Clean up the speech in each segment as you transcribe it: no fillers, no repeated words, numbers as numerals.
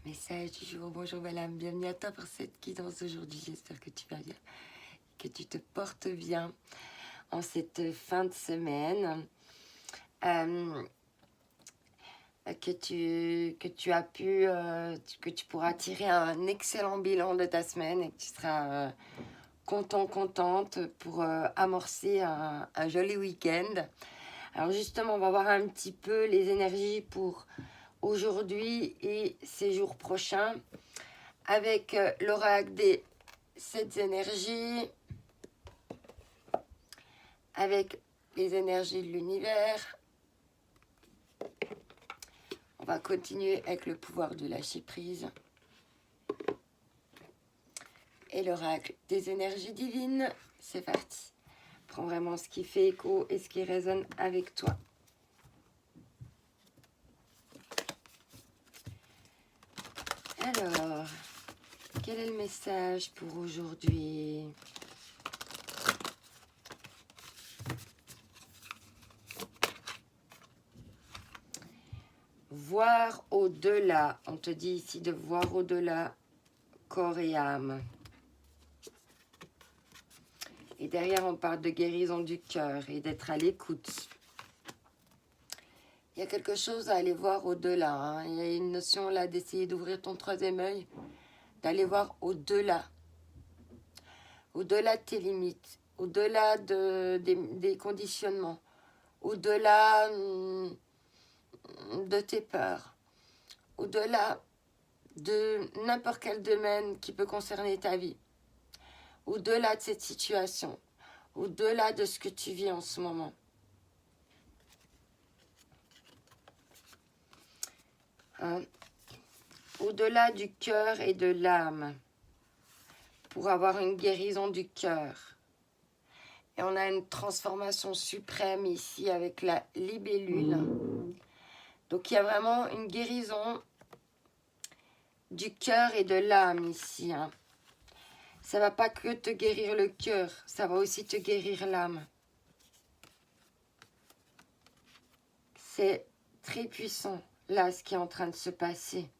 Message du jour, bonjour belle âme, bienvenue à toi pour cette guidance aujourd'hui. J'espère que tu vas bien, que tu te portes bien en cette fin de semaine, que tu as pu, que tu pourras tirer un excellent bilan de ta semaine et que tu seras contente pour amorcer un joli week-end. Alors justement, on va voir un petit peu les énergies pour aujourd'hui et ces jours prochains avec l'oracle des 7 énergies, avec les énergies de l'univers. On va continuer avec le pouvoir de lâcher prise et l'oracle des énergies divines. C'est parti. Prends vraiment ce qui fait écho et ce qui résonne avec toi. Alors, quel est le message pour aujourd'hui ? Voir au-delà. On te dit ici de voir au-delà corps et âme. Et derrière, on parle de guérison du cœur et d'être à l'écoute. Il y a quelque chose à aller voir au-delà. Hein. Il y a une notion là d'essayer d'ouvrir ton troisième œil, d'aller voir au-delà. Au-delà de tes limites, au-delà des conditionnements, au-delà de tes peurs, au-delà de n'importe quel domaine qui peut concerner ta vie, au-delà de cette situation, au-delà de ce que tu vis en ce moment. Hein? Au-delà du cœur et de l'âme, pour avoir une guérison du cœur. Et on a une transformation suprême ici avec la libellule. Donc il y a vraiment une guérison du cœur et de l'âme ici. Hein. Ça ne va pas que te guérir le cœur, ça va aussi te guérir l'âme. C'est très puissant, là, ce qui est en train de se passer.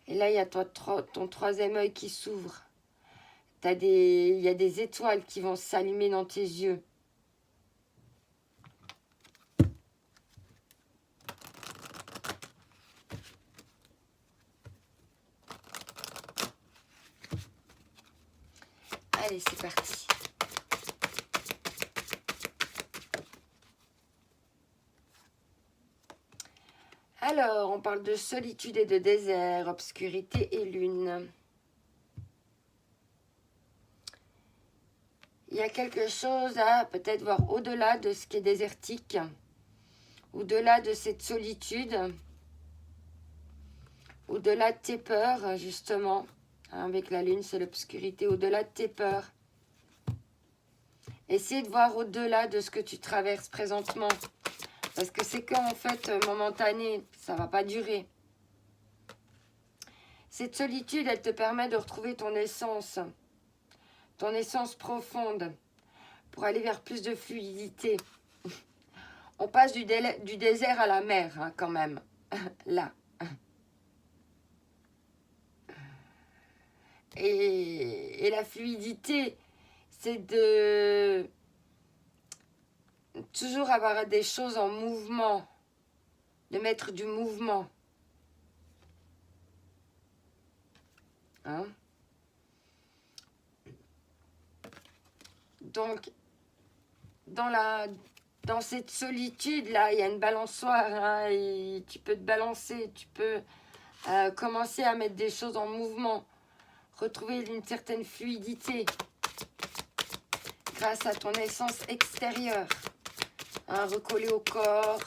Et là, il y a ton troisième œil qui s'ouvre. Il y a des étoiles qui vont s'allumer dans tes yeux. Allez, c'est parti. Alors, on parle de solitude et de désert, obscurité et lune. Il y a quelque chose à peut-être voir au-delà de ce qui est désertique, au-delà de cette solitude, au-delà de tes peurs, justement. Avec la lune, c'est l'obscurité, au-delà de tes peurs. Essaye de voir au-delà de ce que tu traverses présentement. Parce que c'est qu'en fait momentané, ça ne va pas durer. Cette solitude, elle te permet de retrouver ton essence profonde, pour aller vers plus de fluidité. On passe du désert à la mer, hein, quand même, là. Et la fluidité, c'est de toujours avoir des choses en mouvement, de mettre du mouvement. Hein? Donc, dans cette solitude-là, il y a une balançoire, hein, et tu peux te balancer, tu peux commencer à mettre des choses en mouvement, retrouver une certaine fluidité grâce à ton essence extérieure, hein, recoller au corps,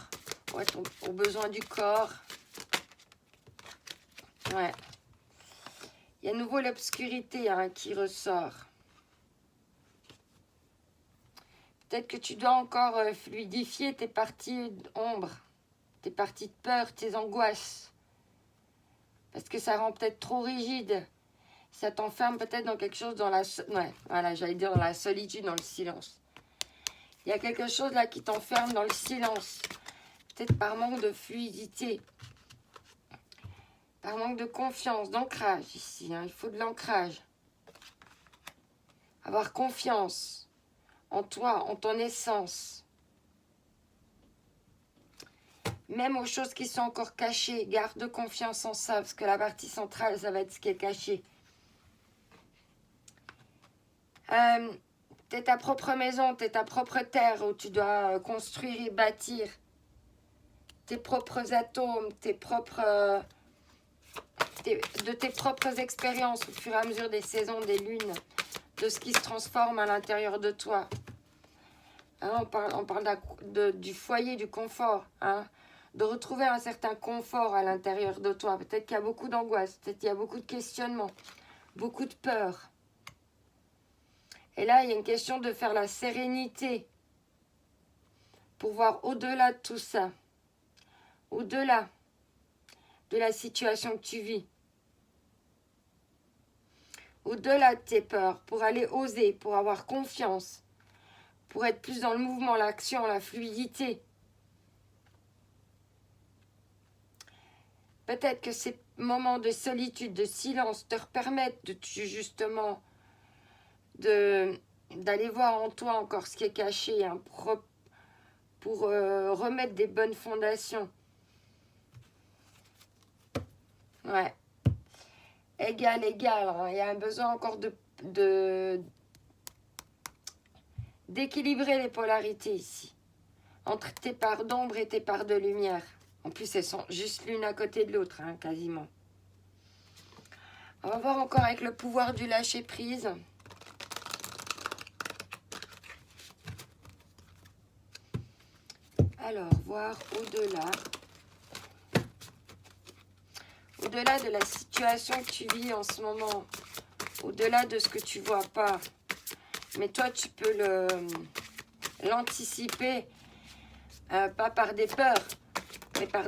ouais, aux besoins du corps. Ouais. Il y a à nouveau l'obscurité, hein, qui ressort. Peut-être que tu dois encore fluidifier tes parties d'ombre, tes parties de peur, tes angoisses. Parce que ça rend peut-être trop rigide. Ça t'enferme peut-être dans quelque chose, dans la... Ouais, voilà, j'allais dire dans la solitude, dans le silence. Il y a quelque chose là qui t'enferme dans le silence. Peut-être par manque de fluidité. Par manque de confiance, d'ancrage ici. Hein, il faut de l'ancrage. Avoir confiance en toi, en ton essence. Même aux choses qui sont encore cachées, garde confiance en ça, parce que la partie centrale, ça va être ce qui est caché. T'es ta propre maison, t'es ta propre terre où tu dois construire et bâtir tes propres atomes, de tes propres expériences au fur et à mesure des saisons, des lunes, de ce qui se transforme à l'intérieur de toi. Hein, on parle du foyer, du confort, hein, de retrouver un certain confort à l'intérieur de toi. Peut-être qu'il y a beaucoup d'angoisse, peut-être qu'il y a beaucoup de questionnements, beaucoup de peur. Et là, il y a une question de faire la sérénité pour voir au-delà de tout ça, au-delà de la situation que tu vis, au-delà de tes peurs, pour aller oser, pour avoir confiance, pour être plus dans le mouvement, l'action, la fluidité. Peut-être que ces moments de solitude, de silence te permettent justement d'aller voir en toi encore ce qui est caché, hein, pour remettre des bonnes fondations. Ouais. Égal. Hein. Il y a un besoin encore d'équilibrer les polarités ici. Entre tes parts d'ombre et tes parts de lumière. En plus, elles sont juste l'une à côté de l'autre, hein, quasiment. On va voir encore avec le pouvoir du lâcher-prise. Alors, voir au-delà. Au-delà de la situation que tu vis en ce moment. Au-delà de ce que tu vois pas. Mais toi, tu peux l'anticiper. Pas par des peurs, mais par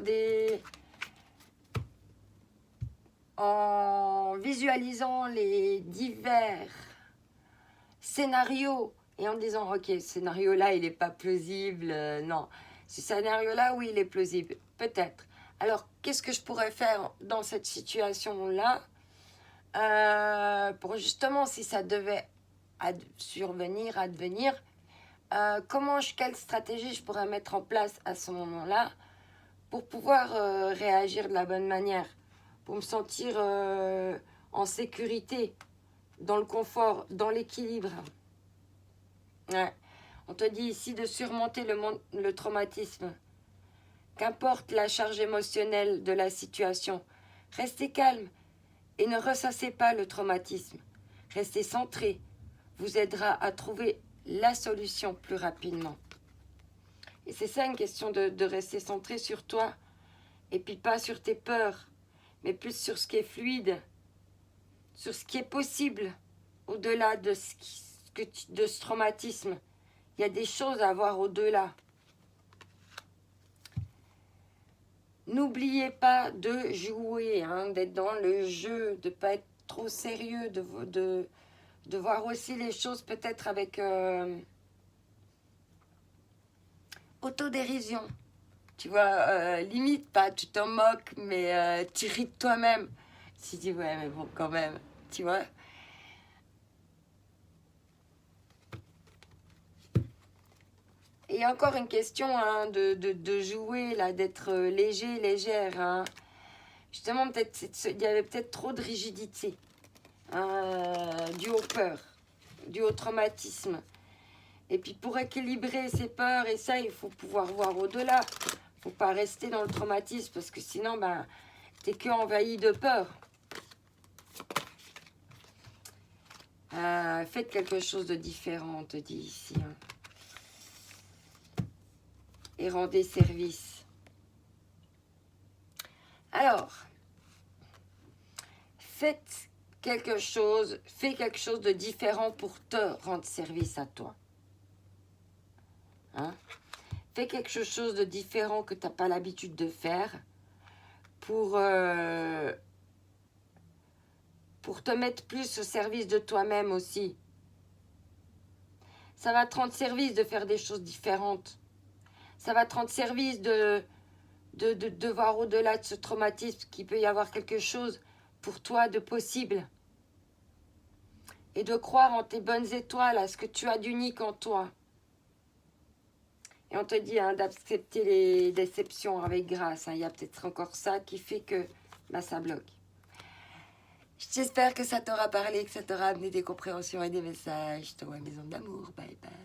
en visualisant les divers scénarios et en disant ok, ce scénario là il n'est pas plausible, non, ce scénario là oui il est plausible, peut-être. Alors qu'est-ce que je pourrais faire dans cette situation là pour justement, si ça devait advenir, quelle stratégie je pourrais mettre en place à ce moment là pour pouvoir réagir de la bonne manière, pour me sentir en sécurité, dans le confort, dans l'équilibre. Ouais. On te dit ici de surmonter le traumatisme. Qu'importe la charge émotionnelle de la situation, restez calme et ne ressassez pas le traumatisme. Restez centré, vous aidera à trouver la solution plus rapidement. Et c'est ça une question de rester centré sur toi, et puis pas sur tes peurs, mais plus sur ce qui est fluide, sur ce qui est possible, au-delà de ce traumatisme. Il y a des choses à voir au-delà. N'oubliez pas de jouer, hein, d'être dans le jeu, de ne pas être trop sérieux, de voir aussi les choses peut-être avec autodérision. Tu vois, limite pas, tu t'en moques, mais tu ris de toi-même. Tu dis, ouais, mais bon, quand même, tu vois. Et encore une question, hein, de jouer, là, d'être léger, légère. Hein. Justement, peut-être il y avait peut-être trop de rigidité, dû aux peurs, dû au traumatisme. Et puis pour équilibrer ces peurs et ça, il faut pouvoir voir au-delà. Il ne faut pas rester dans le traumatisme parce que sinon, ben, tu n'es que envahi de peur. Faites quelque chose de différent, on te dit ici. Hein. Et rendez service. Alors, fais quelque chose de différent pour te rendre service à toi. Hein? Fais quelque chose de différent que tu n'as pas l'habitude de faire pour te mettre plus au service de toi-même aussi. Ça va te rendre service de faire des choses différentes. Ça va te rendre service de de voir au-delà de ce traumatisme qu'il peut y avoir quelque chose pour toi de possible. Et de croire en tes bonnes étoiles, à ce que tu as d'unique en toi. Et on te dit hein, d'accepter les déceptions avec grâce. Hein. Il y a peut-être encore ça qui fait que ça bloque. J'espère que ça t'aura parlé, que ça t'aura amené des compréhensions et des messages. Je t'envoie une maison de l'amour. Bye bye.